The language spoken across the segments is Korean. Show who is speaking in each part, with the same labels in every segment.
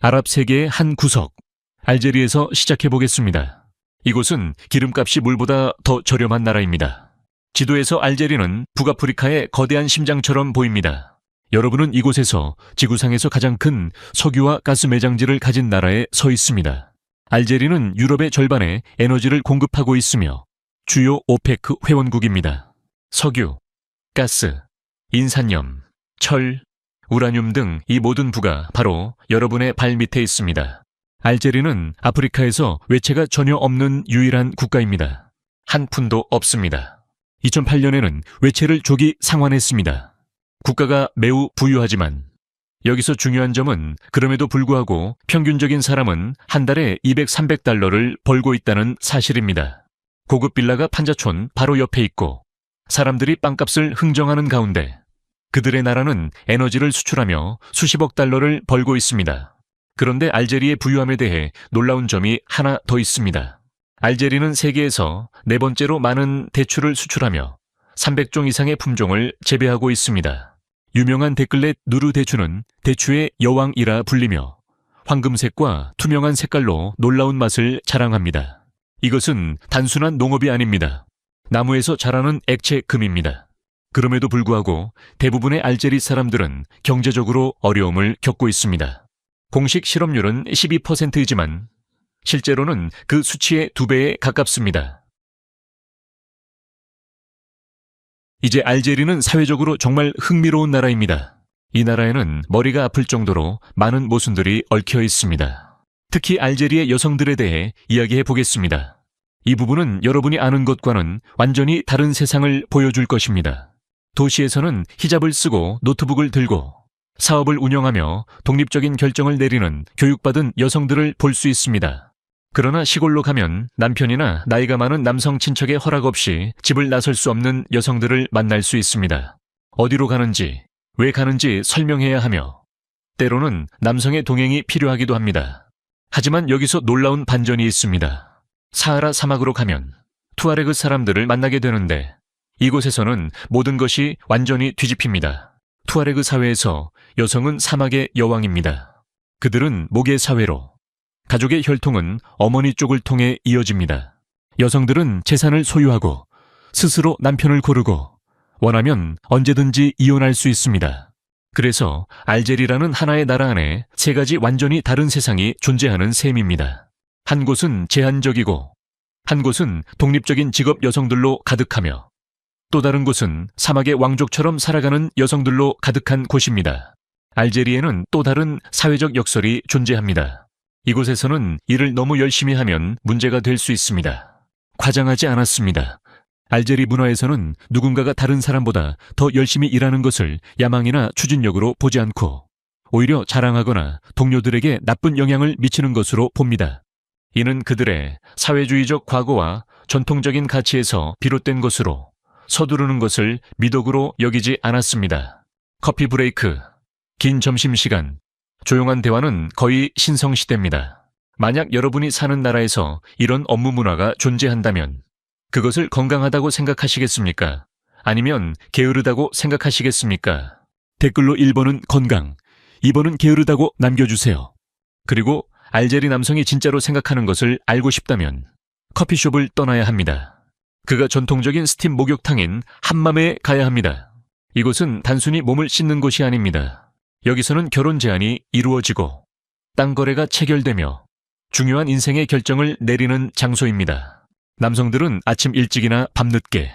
Speaker 1: 아랍 세계의 한 구석, 알제리에서 시작해 보겠습니다. 이곳은 기름값이 물보다 더 저렴한 나라입니다. 지도에서 알제리는 북아프리카의 거대한 심장처럼 보입니다. 여러분은 이곳에서 지구상에서 가장 큰 석유와 가스 매장지를 가진 나라에 서 있습니다. 알제리는 유럽의 절반에 에너지를 공급하고 있으며 주요 오페크 회원국입니다. 석유, 가스, 인산염, 철, 우라늄 등 이 모든 부가 바로 여러분의 발 밑에 있습니다. 알제리는 아프리카에서 외채가 전혀 없는 유일한 국가입니다. 한 푼도 없습니다. 2008년에는 외채를 조기 상환했습니다. 국가가 매우 부유하지만 여기서 중요한 점은 그럼에도 불구하고 평균적인 사람은 한 달에 200, 300달러를 벌고 있다는 사실입니다. 고급 빌라가 판자촌 바로 옆에 있고 사람들이 빵값을 흥정하는 가운데 그들의 나라는 에너지를 수출하며 수십억 달러를 벌고 있습니다. 그런데 알제리의 부유함에 대해 놀라운 점이 하나 더 있습니다. 알제리는 세계에서 네 번째로 많은 대추를 수출하며 300종 이상의 품종을 재배하고 있습니다. 유명한 데클렛 누르 대추는 대추의 여왕이라 불리며 황금색과 투명한 색깔로 놀라운 맛을 자랑합니다. 이것은 단순한 농업이 아닙니다. 나무에서 자라는 액체 금입니다. 그럼에도 불구하고 대부분의 알제리 사람들은 경제적으로 어려움을 겪고 있습니다. 공식 실업률은 12%이지만 실제로는 그 수치의 2배에 가깝습니다. 이제 알제리는 사회적으로 정말 흥미로운 나라입니다. 이 나라에는 머리가 아플 정도로 많은 모순들이 얽혀 있습니다. 특히 알제리의 여성들에 대해 이야기해 보겠습니다. 이 부분은 여러분이 아는 것과는 완전히 다른 세상을 보여줄 것입니다. 도시에서는 히잡을 쓰고 노트북을 들고 사업을 운영하며 독립적인 결정을 내리는 교육받은 여성들을 볼 수 있습니다. 그러나 시골로 가면 남편이나 나이가 많은 남성 친척의 허락 없이 집을 나설 수 없는 여성들을 만날 수 있습니다. 어디로 가는지, 왜 가는지 설명해야 하며 때로는 남성의 동행이 필요하기도 합니다. 하지만 여기서 놀라운 반전이 있습니다. 사하라 사막으로 가면 투아레그 사람들을 만나게 되는데 이곳에서는 모든 것이 완전히 뒤집힙니다. 투아레그 사회에서 여성은 사막의 여왕입니다. 그들은 목의 사회로 가족의 혈통은 어머니 쪽을 통해 이어집니다. 여성들은 재산을 소유하고 스스로 남편을 고르고 원하면 언제든지 이혼할 수 있습니다. 그래서 알제리라는 하나의 나라 안에 세 가지 완전히 다른 세상이 존재하는 셈입니다. 한 곳은 제한적이고 한 곳은 독립적인 직업 여성들로 가득하며 또 다른 곳은 사막의 왕족처럼 살아가는 여성들로 가득한 곳입니다. 알제리에는 또 다른 사회적 역설이 존재합니다. 이곳에서는 일을 너무 열심히 하면 문제가 될 수 있습니다. 과장하지 않았습니다. 알제리 문화에서는 누군가가 다른 사람보다 더 열심히 일하는 것을 야망이나 추진력으로 보지 않고 오히려 자랑하거나 동료들에게 나쁜 영향을 미치는 것으로 봅니다. 이는 그들의 사회주의적 과거와 전통적인 가치에서 비롯된 것으로 서두르는 것을 미덕으로 여기지 않았습니다. 커피 브레이크, 긴 점심시간, 조용한 대화는 거의 신성시대입니다. 만약 여러분이 사는 나라에서 이런 업무 문화가 존재한다면 그것을 건강하다고 생각하시겠습니까? 아니면 게으르다고 생각하시겠습니까? 댓글로 1번은 건강, 2번은 게으르다고 남겨주세요. 그리고 알제리 남성이 진짜로 생각하는 것을 알고 싶다면 커피숍을 떠나야 합니다. 그가 전통적인 스팀 목욕탕인 함맘에 가야 합니다. 이곳은 단순히 몸을 씻는 곳이 아닙니다. 여기서는 결혼 제한이 이루어지고 땅 거래가 체결되며 중요한 인생의 결정을 내리는 장소입니다. 남성들은 아침 일찍이나 밤늦게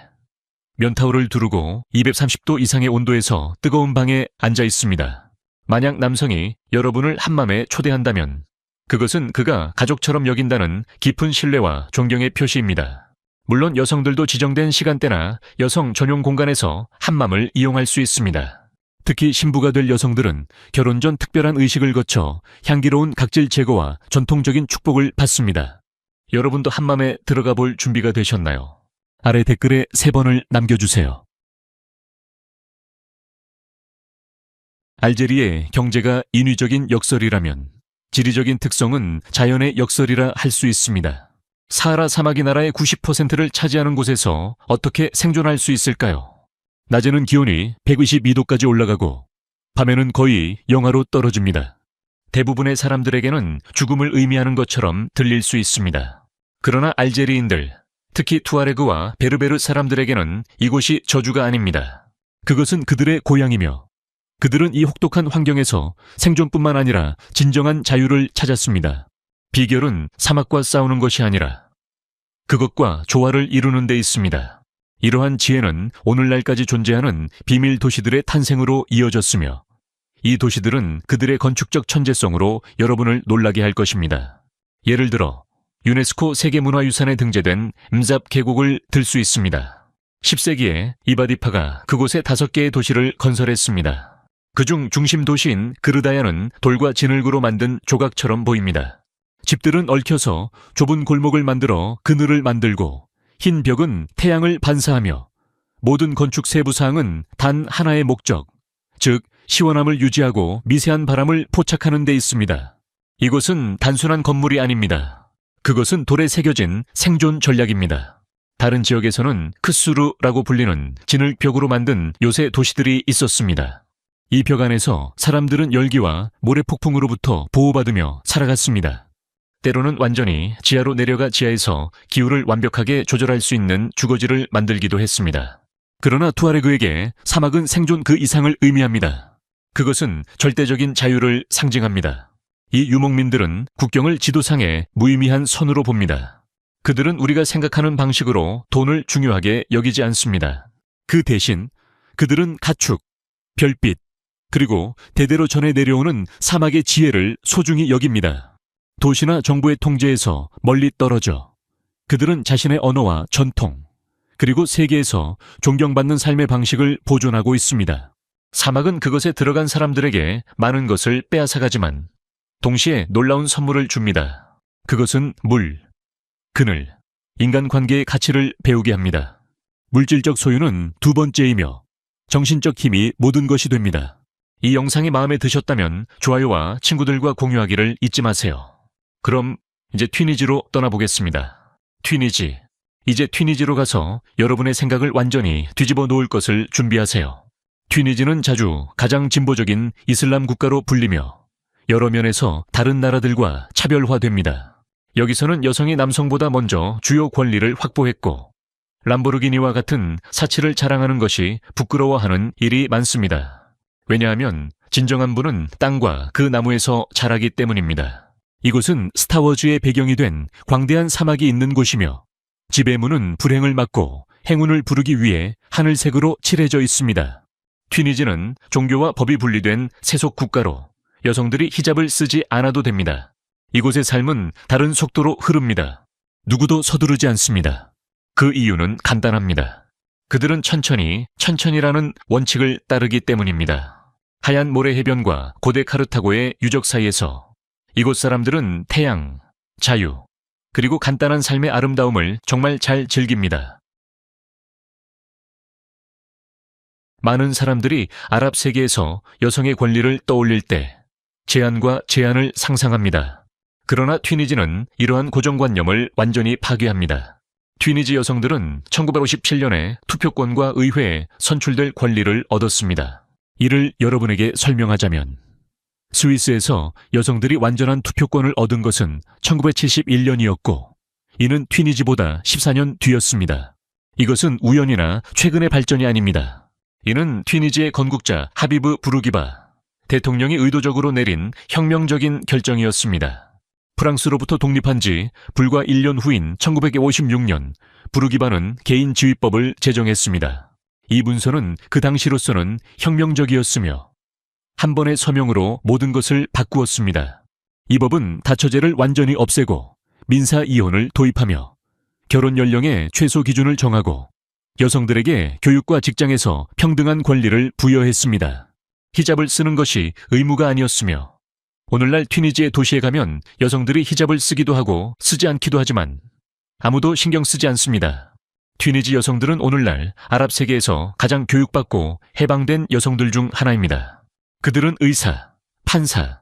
Speaker 1: 면타오를 두르고 230도 이상의 온도에서 뜨거운 방에 앉아 있습니다. 만약 남성이 여러분을 함맘에 초대한다면 그것은 그가 가족처럼 여긴다는 깊은 신뢰와 존경의 표시입니다. 물론 여성들도 지정된 시간대나 여성 전용 공간에서 함맘을 이용할 수 있습니다. 특히 신부가 될 여성들은 결혼 전 특별한 의식을 거쳐 향기로운 각질 제거와 전통적인 축복을 받습니다. 여러분도 함맘에 들어가 볼 준비가 되셨나요? 아래 댓글에 3번을 남겨주세요. 알제리의 경제가 인위적인 역설이라면 지리적인 특성은 자연의 역설이라 할 수 있습니다. 사하라 사막이 나라의 90%를 차지하는 곳에서 어떻게 생존할 수 있을까요? 낮에는 기온이 122도까지 올라가고 밤에는 거의 영하로 떨어집니다. 대부분의 사람들에게는 죽음을 의미하는 것처럼 들릴 수 있습니다. 그러나 알제리인들, 특히 투아레그와 베르베르 사람들에게는 이곳이 저주가 아닙니다. 그것은 그들의 고향이며 그들은 이 혹독한 환경에서 생존뿐만 아니라 진정한 자유를 찾았습니다. 비결은 사막과 싸우는 것이 아니라 그것과 조화를 이루는 데 있습니다. 이러한 지혜는 오늘날까지 존재하는 비밀 도시들의 탄생으로 이어졌으며 이 도시들은 그들의 건축적 천재성으로 여러분을 놀라게 할 것입니다. 예를 들어 유네스코 세계문화유산에 등재된 음잡 계곡을 들 수 있습니다. 10세기에 이바디파가 그곳에 5개의 도시를 건설했습니다. 그중 중심 도시인 그르다야는 돌과 진흙으로 만든 조각처럼 보입니다. 집들은 얽혀서 좁은 골목을 만들어 그늘을 만들고 흰 벽은 태양을 반사하며 모든 건축 세부 사항은 단 하나의 목적, 즉 시원함을 유지하고 미세한 바람을 포착하는 데 있습니다. 이곳은 단순한 건물이 아닙니다. 그것은 돌에 새겨진 생존 전략입니다. 다른 지역에서는 크수르라고 불리는 진흙벽으로 만든 요새 도시들이 있었습니다. 이 벽 안에서 사람들은 열기와 모래폭풍으로부터 보호받으며 살아갔습니다. 때로는 완전히 지하로 내려가 지하에서 기후를 완벽하게 조절할 수 있는 주거지를 만들기도 했습니다. 그러나 투아레그에게 사막은 생존 그 이상을 의미합니다. 그것은 절대적인 자유를 상징합니다. 이 유목민들은 국경을 지도상의 무의미한 선으로 봅니다. 그들은 우리가 생각하는 방식으로 돈을 중요하게 여기지 않습니다. 그 대신 그들은 가축, 별빛, 그리고 대대로 전해 내려오는 사막의 지혜를 소중히 여깁니다. 도시나 정부의 통제에서 멀리 떨어져 그들은 자신의 언어와 전통, 그리고 세계에서 존경받는 삶의 방식을 보존하고 있습니다. 사막은 그것에 들어간 사람들에게 많은 것을 빼앗아가지만 동시에 놀라운 선물을 줍니다. 그것은 물, 그늘, 인간관계의 가치를 배우게 합니다. 물질적 소유는 두 번째이며 정신적 힘이 모든 것이 됩니다. 이 영상이 마음에 드셨다면 좋아요와 친구들과 공유하기를 잊지 마세요. 그럼 이제 튀니지로 떠나보겠습니다. 튀니지. 이제 튀니지로 가서 여러분의 생각을 완전히 뒤집어 놓을 것을 준비하세요. 튀니지는 자주 가장 진보적인 이슬람 국가로 불리며 여러 면에서 다른 나라들과 차별화됩니다. 여기서는 여성이 남성보다 먼저 주요 권리를 확보했고 람보르기니와 같은 사치를 자랑하는 것이 부끄러워하는 일이 많습니다. 왜냐하면 진정한 부는 땅과 그 나무에서 자라기 때문입니다. 이곳은 스타워즈의 배경이 된 광대한 사막이 있는 곳이며 집의 문은 불행을 막고 행운을 부르기 위해 하늘색으로 칠해져 있습니다. 튀니지는 종교와 법이 분리된 세속 국가로 여성들이 히잡을 쓰지 않아도 됩니다. 이곳의 삶은 다른 속도로 흐릅니다. 누구도 서두르지 않습니다. 그 이유는 간단합니다. 그들은 천천히라는 원칙을 따르기 때문입니다. 하얀 모래 해변과 고대 카르타고의 유적 사이에서 이곳 사람들은 태양, 자유, 그리고 간단한 삶의 아름다움을 정말 잘 즐깁니다. 많은 사람들이 아랍 세계에서 여성의 권리를 떠올릴 때 제한과 제한을 상상합니다. 그러나 튀니지는 이러한 고정관념을 완전히 파괴합니다. 튀니지 여성들은 1957년에 투표권과 의회에 선출될 권리를 얻었습니다. 이를 여러분에게 설명하자면 스위스에서 여성들이 완전한 투표권을 얻은 것은 1971년이었고 이는 튀니지보다 14년 뒤였습니다. 이것은 우연이나 최근의 발전이 아닙니다. 이는 튀니지의 건국자 하비브 부르기바 대통령이 의도적으로 내린 혁명적인 결정이었습니다. 프랑스로부터 독립한 지 불과 1년 후인 1956년 부르기바는 개인지휘법을 제정했습니다. 이 문서는 그 당시로서는 혁명적이었으며 한 번의 서명으로 모든 것을 바꾸었습니다. 이 법은 다처제를 완전히 없애고 민사 이혼을 도입하며 결혼 연령의 최소 기준을 정하고 여성들에게 교육과 직장에서 평등한 권리를 부여했습니다. 히잡을 쓰는 것이 의무가 아니었으며 오늘날 튀니지의 도시에 가면 여성들이 히잡을 쓰기도 하고 쓰지 않기도 하지만 아무도 신경 쓰지 않습니다. 튀니지 여성들은 오늘날 아랍 세계에서 가장 교육받고 해방된 여성들 중 하나입니다. 그들은 의사, 판사,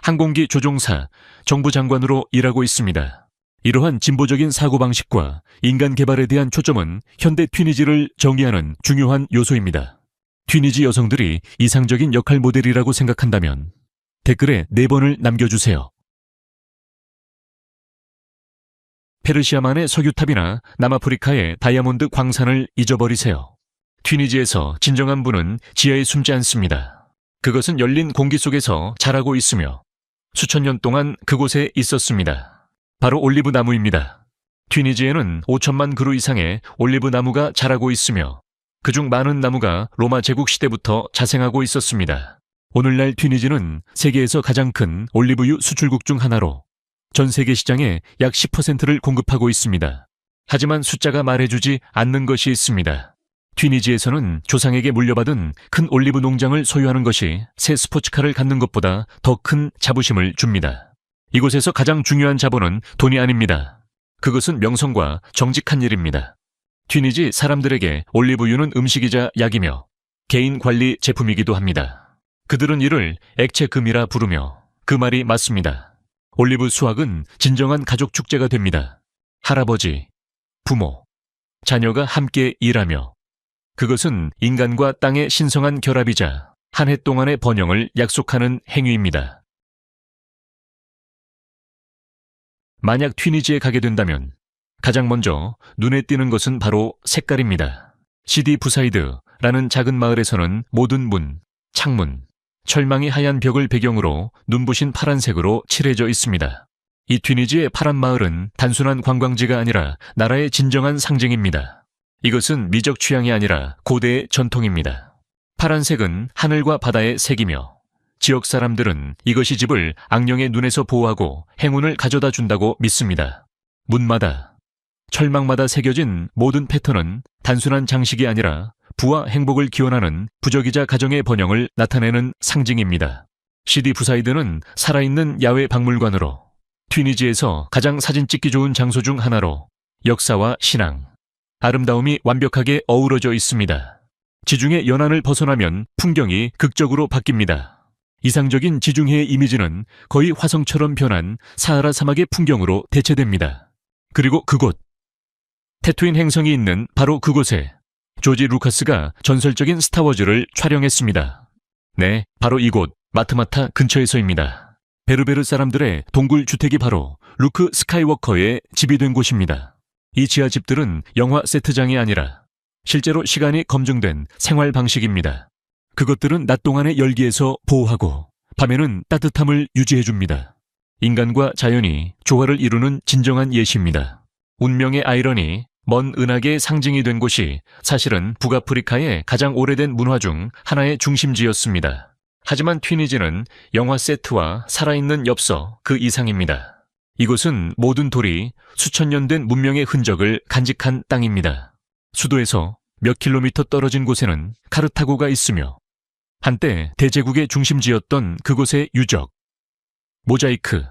Speaker 1: 항공기 조종사, 정부 장관으로 일하고 있습니다. 이러한 진보적인 사고방식과 인간 개발에 대한 초점은 현대 튀니지를 정의하는 중요한 요소입니다. 튀니지 여성들이 이상적인 역할 모델이라고 생각한다면 댓글에 4번을 남겨주세요. 페르시아만의 석유탑이나 남아프리카의 다이아몬드 광산을 잊어버리세요. 튀니지에서 진정한 부는 지하에 숨지 않습니다. 그것은 열린 공기 속에서 자라고 있으며 수천 년 동안 그곳에 있었습니다. 바로 올리브 나무입니다. 튀니지에는 5천만 그루 이상의 올리브 나무가 자라고 있으며 그중 많은 나무가 로마 제국 시대부터 자생하고 있었습니다. 오늘날 튀니지는 세계에서 가장 큰 올리브유 수출국 중 하나로 전 세계 시장의 약 10%를 공급하고 있습니다. 하지만 숫자가 말해주지 않는 것이 있습니다. 튀니지에서는 조상에게 물려받은 큰 올리브 농장을 소유하는 것이 새 스포츠카를 갖는 것보다 더 큰 자부심을 줍니다. 이곳에서 가장 중요한 자본은 돈이 아닙니다. 그것은 명성과 정직한 일입니다. 튀니지 사람들에게 올리브유는 음식이자 약이며 개인 관리 제품이기도 합니다. 그들은 이를 액체금이라 부르며 그 말이 맞습니다. 올리브 수확은 진정한 가족 축제가 됩니다. 할아버지, 부모, 자녀가 함께 일하며 그것은 인간과 땅의 신성한 결합이자 한 해 동안의 번영을 약속하는 행위입니다. 만약 튀니지에 가게 된다면 가장 먼저 눈에 띄는 것은 바로 색깔입니다. 시디 부사이드라는 작은 마을에서는 모든 문, 창문, 철망이 하얀 벽을 배경으로 눈부신 파란색으로 칠해져 있습니다. 이 튀니지의 파란 마을은 단순한 관광지가 아니라 나라의 진정한 상징입니다. 이것은 미적 취향이 아니라 고대의 전통입니다. 파란색은 하늘과 바다의 색이며 지역 사람들은 이것이 집을 악령의 눈에서 보호하고 행운을 가져다 준다고 믿습니다. 문마다, 철망마다 새겨진 모든 패턴은 단순한 장식이 아니라 부와 행복을 기원하는 부적이자 가정의 번영을 나타내는 상징입니다. 시디 부사이드는 살아있는 야외 박물관으로 튀니지에서 가장 사진 찍기 좋은 장소 중 하나로 역사와 신앙, 아름다움이 완벽하게 어우러져 있습니다. 지중해 연안을 벗어나면 풍경이 극적으로 바뀝니다. 이상적인 지중해의 이미지는 거의 화성처럼 변한 사하라 사막의 풍경으로 대체됩니다. 그리고 그곳, 태투인 행성이 있는 바로 그곳에 조지 루카스가 전설적인 스타워즈를 촬영했습니다. 네, 바로 이곳 마트마타 근처에서입니다. 베르베르 사람들의 동굴 주택이 바로 루크 스카이워커의 집이 된 곳입니다. 이 지하 집들은 영화 세트장이 아니라 실제로 시간이 검증된 생활 방식입니다. 그것들은 낮 동안의 열기에서 보호하고 밤에는 따뜻함을 유지해줍니다. 인간과 자연이 조화를 이루는 진정한 예시입니다. 운명의 아이러니, 먼 은하계의 상징이 된 곳이 사실은 북아프리카의 가장 오래된 문화 중 하나의 중심지였습니다. 하지만 튀니지는 영화 세트와 살아있는 엽서 그 이상입니다. 이곳은 모든 돌이 수천 년 된 문명의 흔적을 간직한 땅입니다. 수도에서 몇 킬로미터 떨어진 곳에는 카르타고가 있으며 한때 대제국의 중심지였던 그곳의 유적, 모자이크,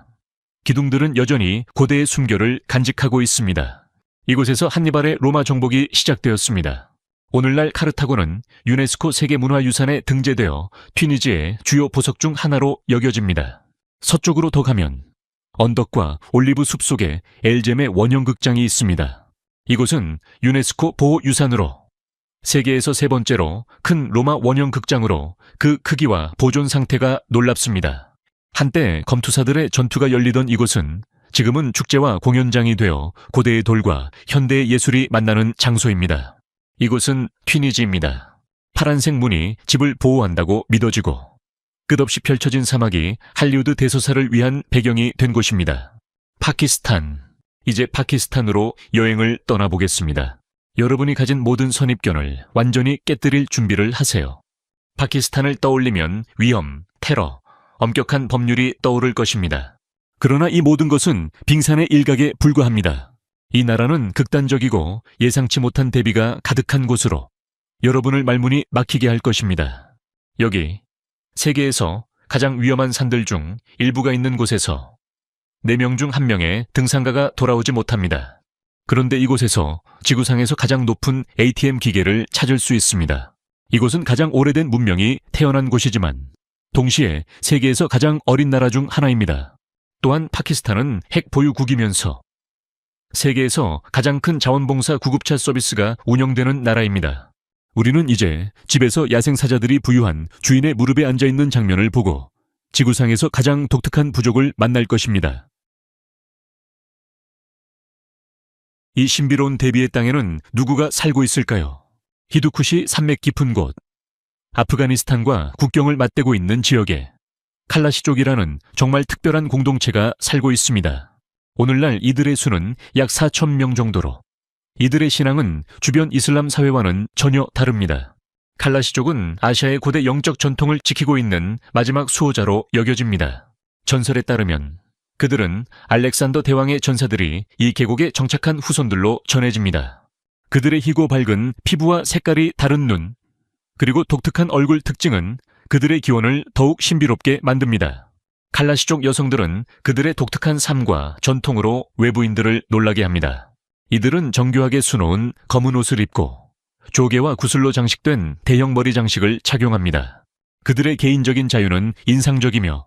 Speaker 1: 기둥들은 여전히 고대의 숨결을 간직하고 있습니다. 이곳에서 한니발의 로마 정복이 시작되었습니다. 오늘날 카르타고는 유네스코 세계문화유산에 등재되어 튀니지의 주요 보석 중 하나로 여겨집니다. 서쪽으로 더 가면 언덕과 올리브 숲 속에 엘젬의 원형극장이 있습니다. 이곳은 유네스코 보호유산으로 세계에서 세 번째로 큰 로마 원형극장으로 그 크기와 보존 상태가 놀랍습니다. 한때 검투사들의 전투가 열리던 이곳은 지금은 축제와 공연장이 되어 고대의 돌과 현대의 예술이 만나는 장소입니다. 이곳은 튀니지입니다. 파란색 문이 집을 보호한다고 믿어지고 끝없이 펼쳐진 사막이 할리우드 대서사를 위한 배경이 된 곳입니다. 파키스탄. 이제 파키스탄으로 여행을 떠나보겠습니다. 여러분이 가진 모든 선입견을 완전히 깨뜨릴 준비를 하세요. 파키스탄을 떠올리면 위험, 테러, 엄격한 법률이 떠오를 것입니다. 그러나 이 모든 것은 빙산의 일각에 불과합니다. 이 나라는 극단적이고 예상치 못한 대비가 가득한 곳으로 여러분을 말문이 막히게 할 것입니다. 여기 세계에서 가장 위험한 산들 중 일부가 있는 곳에서 4명 중 1명의 등산가가 돌아오지 못합니다. 그런데 이곳에서 지구상에서 가장 높은 ATM 기계를 찾을 수 있습니다. 이곳은 가장 오래된 문명이 태어난 곳이지만 동시에 세계에서 가장 어린 나라 중 하나입니다. 또한 파키스탄은 핵 보유국이면서 세계에서 가장 큰 자원봉사 구급차 서비스가 운영되는 나라입니다. 우리는 이제 집에서 야생사자들이 부유한 주인의 무릎에 앉아있는 장면을 보고 지구상에서 가장 독특한 부족을 만날 것입니다. 이 신비로운 대비의 땅에는 누구가 살고 있을까요? 히두쿠시 산맥 깊은 곳, 아프가니스탄과 국경을 맞대고 있는 지역에 칼라시족이라는 정말 특별한 공동체가 살고 있습니다. 오늘날 이들의 수는 약 4,000명 정도로 이들의 신앙은 주변 이슬람 사회와는 전혀 다릅니다. 칼라시족은 아시아의 고대 영적 전통을 지키고 있는 마지막 수호자로 여겨집니다. 전설에 따르면 그들은 알렉산더 대왕의 전사들이 이 계곡에 정착한 후손들로 전해집니다. 그들의 희고 밝은 피부와 색깔이 다른 눈, 그리고 독특한 얼굴 특징은 그들의 기원을 더욱 신비롭게 만듭니다. 칼라시족 여성들은 그들의 독특한 삶과 전통으로 외부인들을 놀라게 합니다. 이들은 정교하게 수놓은 검은 옷을 입고 조개와 구슬로 장식된 대형 머리 장식을 착용합니다. 그들의 개인적인 자유는 인상적이며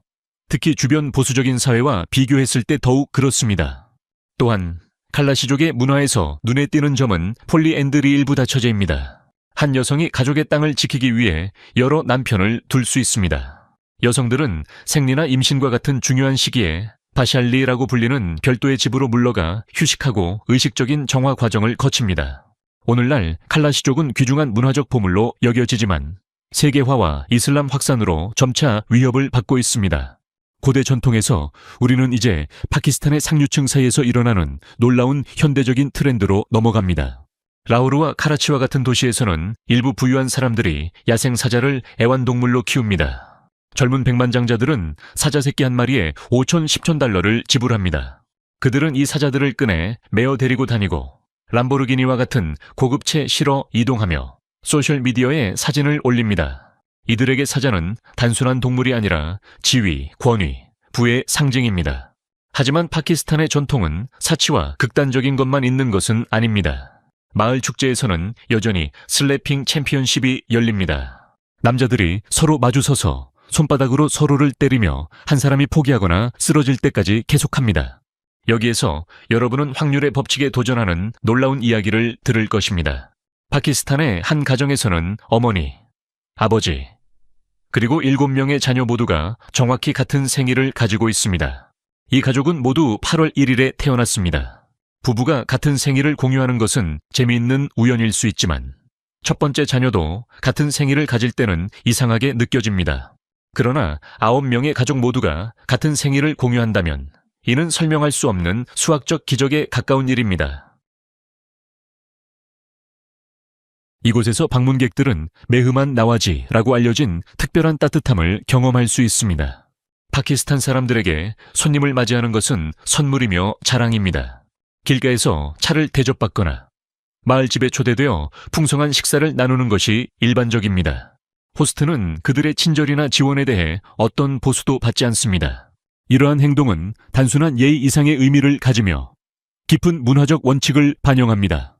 Speaker 1: 특히 주변 보수적인 사회와 비교했을 때 더욱 그렇습니다. 또한 칼라시족의 문화에서 눈에 띄는 점은 폴리앤드리 일부 다처제입니다. 한 여성이 가족의 땅을 지키기 위해 여러 남편을 둘 수 있습니다. 여성들은 생리나 임신과 같은 중요한 시기에 바샬리라고 불리는 별도의 집으로 물러가 휴식하고 의식적인 정화 과정을 거칩니다. 오늘날 칼라시족은 귀중한 문화적 보물로 여겨지지만 세계화와 이슬람 확산으로 점차 위협을 받고 있습니다. 고대 전통에서 우리는 이제 파키스탄의 상류층 사이에서 일어나는 놀라운 현대적인 트렌드로 넘어갑니다. 라오르와 카라치와 같은 도시에서는 일부 부유한 사람들이 야생 사자를 애완동물로 키웁니다. 젊은 백만장자들은 사자 새끼 한 마리에 5천, 10천 달러를 지불합니다. 그들은 이 사자들을 끄내 메어 데리고 다니고 람보르기니와 같은 고급체 실어 이동하며 소셜미디어에 사진을 올립니다. 이들에게 사자는 단순한 동물이 아니라 지위, 권위, 부의 상징입니다. 하지만 파키스탄의 전통은 사치와 극단적인 것만 있는 것은 아닙니다. 마을 축제에서는 여전히 슬래핑 챔피언십이 열립니다. 남자들이 서로 마주서서 손바닥으로 서로를 때리며 한 사람이 포기하거나 쓰러질 때까지 계속합니다. 여기에서 여러분은 확률의 법칙에 도전하는 놀라운 이야기를 들을 것입니다. 파키스탄의 한 가정에서는 어머니, 아버지, 그리고 7명의 자녀 모두가 정확히 같은 생일을 가지고 있습니다. 이 가족은 모두 8월 1일에 태어났습니다. 부부가 같은 생일을 공유하는 것은 재미있는 우연일 수 있지만 첫 번째 자녀도 같은 생일을 가질 때는 이상하게 느껴집니다. 그러나 9명의 가족 모두가 같은 생일을 공유한다면 이는 설명할 수 없는 수학적 기적에 가까운 일입니다. 이곳에서 방문객들은 메흐만 나와지라고 알려진 특별한 따뜻함을 경험할 수 있습니다. 파키스탄 사람들에게 손님을 맞이하는 것은 선물이며 자랑입니다. 길가에서 차를 대접받거나 마을집에 초대되어 풍성한 식사를 나누는 것이 일반적입니다. 호스트는 그들의 친절이나 지원에 대해 어떤 보수도 받지 않습니다. 이러한 행동은 단순한 예의 이상의 의미를 가지며 깊은 문화적 원칙을 반영합니다.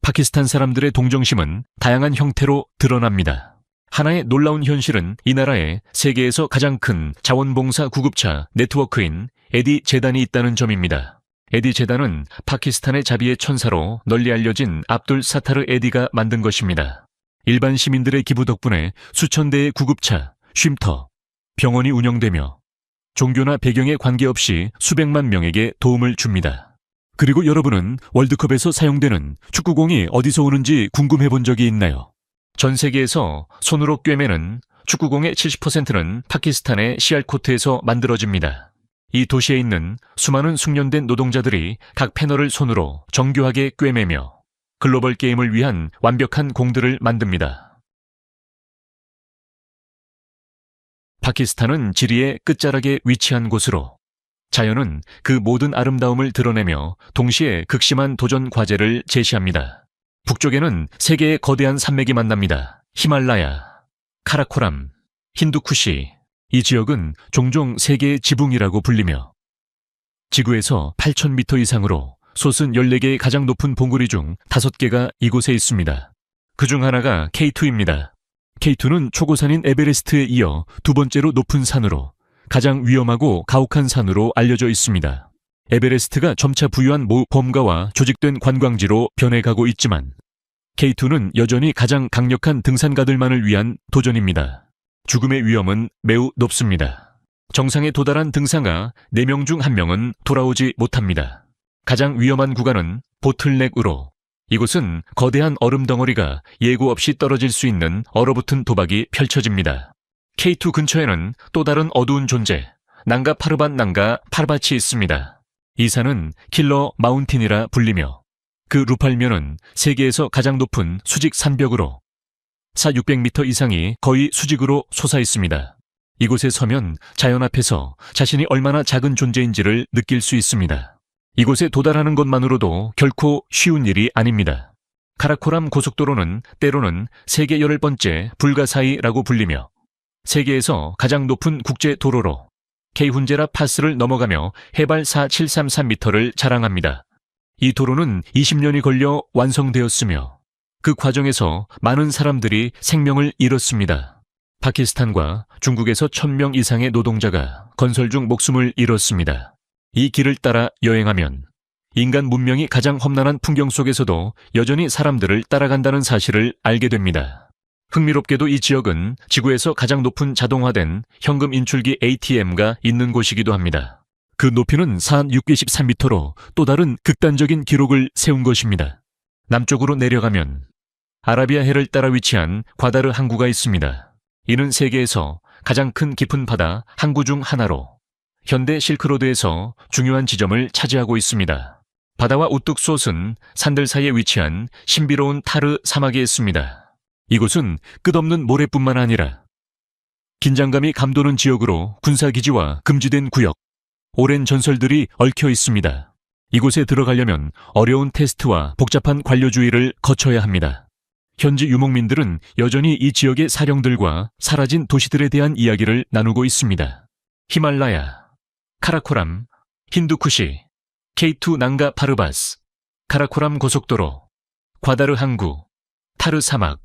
Speaker 1: 파키스탄 사람들의 동정심은 다양한 형태로 드러납니다. 하나의 놀라운 현실은 이 나라에 세계에서 가장 큰 자원봉사 구급차 네트워크인 에디 재단이 있다는 점입니다. 에디 재단은 파키스탄의 자비의 천사로 널리 알려진 압둘 사타르 에디가 만든 것입니다. 일반 시민들의 기부 덕분에 수천 대의 구급차, 쉼터, 병원이 운영되며 종교나 배경에 관계없이 수백만 명에게 도움을 줍니다. 그리고 여러분은 월드컵에서 사용되는 축구공이 어디서 오는지 궁금해 본 적이 있나요? 전 세계에서 손으로 꿰매는 축구공의 70%는 파키스탄의 시알코트에서 만들어집니다. 이 도시에 있는 수많은 숙련된 노동자들이 각 패널을 손으로 정교하게 꿰매며 글로벌 게임을 위한 완벽한 공들을 만듭니다. 파키스탄은 지리의 끝자락에 위치한 곳으로 자연은 그 모든 아름다움을 드러내며 동시에 극심한 도전 과제를 제시합니다. 북쪽에는 세 개의 거대한 산맥이 만납니다. 히말라야, 카라코람, 힌두쿠시. 이 지역은 종종 세계의 지붕이라고 불리며 지구에서 8,000m 이상으로 솟은 14개의 가장 높은 봉우리 중 5개가 이곳에 있습니다. 그중 하나가 K2입니다. K2는 초고산인 에베레스트에 이어 두 번째로 높은 산으로 가장 위험하고 가혹한 산으로 알려져 있습니다. 에베레스트가 점차 부유한 범가와 조직된 관광지로 변해가고 있지만 K2는 여전히 가장 강력한 등산가들만을 위한 도전입니다. 죽음의 위험은 매우 높습니다. 정상에 도달한 등산가 4명 중 1명은 돌아오지 못합니다. 가장 위험한 구간은 보틀넥으로, 이곳은 거대한 얼음 덩어리가 예고 없이 떨어질 수 있는 얼어붙은 도박이 펼쳐집니다. K2 근처에는 또 다른 어두운 존재, 난가 파르반 난가 파르바치 있습니다. 이 산은 킬러 마운틴이라 불리며 그 루팔면은 세계에서 가장 높은 수직 산벽으로 600m 이상이 거의 수직으로 솟아 있습니다. 이곳에 서면 자연 앞에서 자신이 얼마나 작은 존재인지를 느낄 수 있습니다. 이곳에 도달하는 것만으로도 결코 쉬운 일이 아닙니다. 카라코람 고속도로는 때로는 세계 10번째 불가사의라고 불리며 세계에서 가장 높은 국제도로로 케이훈제라 파스를 넘어가며 해발 4733m를 자랑합니다. 이 도로는 20년이 걸려 완성되었으며 그 과정에서 많은 사람들이 생명을 잃었습니다. 파키스탄과 중국에서 1000명 이상의 노동자가 건설 중 목숨을 잃었습니다. 이 길을 따라 여행하면 인간 문명이 가장 험난한 풍경 속에서도 여전히 사람들을 따라간다는 사실을 알게 됩니다. 흥미롭게도 이 지역은 지구에서 가장 높은 자동화된 현금 인출기 ATM가 있는 곳이기도 합니다. 그 높이는 산 623m로 또 다른 극단적인 기록을 세운 것입니다. 남쪽으로 내려가면 아라비아 해를 따라 위치한 과다르 항구가 있습니다. 이는 세계에서 가장 큰 깊은 바다 항구 중 하나로 현대 실크로드에서 중요한 지점을 차지하고 있습니다. 바다와 우뚝 솟은 산들 사이에 위치한 신비로운 타르 사막에 있습니다. 이곳은 끝없는 모래뿐만 아니라 긴장감이 감도는 지역으로 군사기지와 금지된 구역, 오랜 전설들이 얽혀 있습니다. 이곳에 들어가려면 어려운 테스트와 복잡한 관료주의를 거쳐야 합니다. 현지 유목민들은 여전히 이 지역의 사령들과 사라진 도시들에 대한 이야기를 나누고 있습니다. 히말라야, 카라코람, 힌두쿠시, K2 난가 파르바스, 카라코람 고속도로, 과다르 항구, 타르 사막,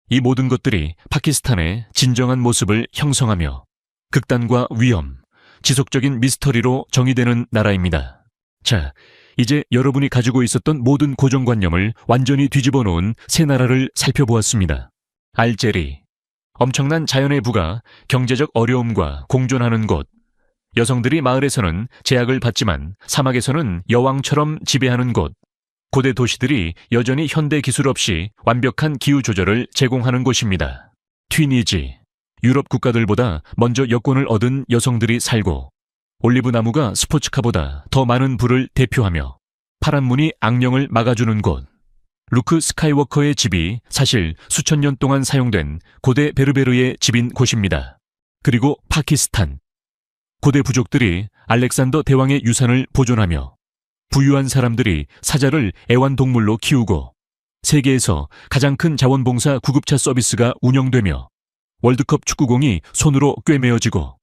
Speaker 1: 이 모든 것들이 파키스탄의 진정한 모습을 형성하며 극단과 위험, 지속적인 미스터리로 정의되는 나라입니다. 자, 이제 여러분이 가지고 있었던 모든 고정관념을 완전히 뒤집어 놓은 새 나라를 살펴보았습니다. 알제리, 엄청난 자연의 부가 경제적 어려움과 공존하는 곳, 여성들이 마을에서는 제약을 받지만 사막에서는 여왕처럼 지배하는 곳, 고대 도시들이 여전히 현대 기술 없이 완벽한 기후 조절을 제공하는 곳입니다. 튀니지, 유럽 국가들보다 먼저 여권을 얻은 여성들이 살고 올리브 나무가 스포츠카보다 더 많은 부를 대표하며 파란 문이 악령을 막아주는 곳, 루크 스카이워커의 집이 사실 수천 년 동안 사용된 고대 베르베르의 집인 곳입니다. 그리고 파키스탄, 고대 부족들이 알렉산더 대왕의 유산을 보존하며 부유한 사람들이 사자를 애완동물로 키우고 세계에서 가장 큰 자원봉사 구급차 서비스가 운영되며 월드컵 축구공이 손으로 꿰매어지고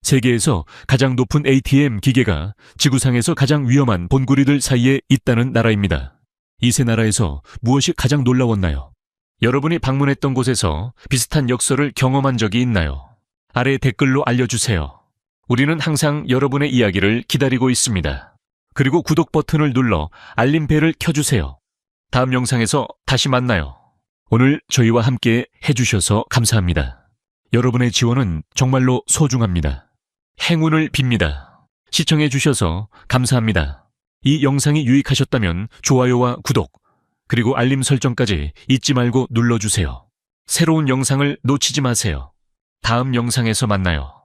Speaker 1: 세계에서 가장 높은 ATM 기계가 지구상에서 가장 위험한 본구리들 사이에 있다는 나라입니다. 이 세 나라에서 무엇이 가장 놀라웠나요? 여러분이 방문했던 곳에서 비슷한 역설을 경험한 적이 있나요? 아래 댓글로 알려주세요. 우리는 항상 여러분의 이야기를 기다리고 있습니다. 그리고 구독 버튼을 눌러 알림벨을 켜주세요. 다음 영상에서 다시 만나요. 오늘 저희와 함께 해주셔서 감사합니다. 여러분의 지원은 정말로 소중합니다. 행운을 빕니다. 시청해주셔서 감사합니다. 이 영상이 유익하셨다면 좋아요와 구독, 그리고 알림 설정까지 잊지 말고 눌러주세요. 새로운 영상을 놓치지 마세요. 다음 영상에서 만나요.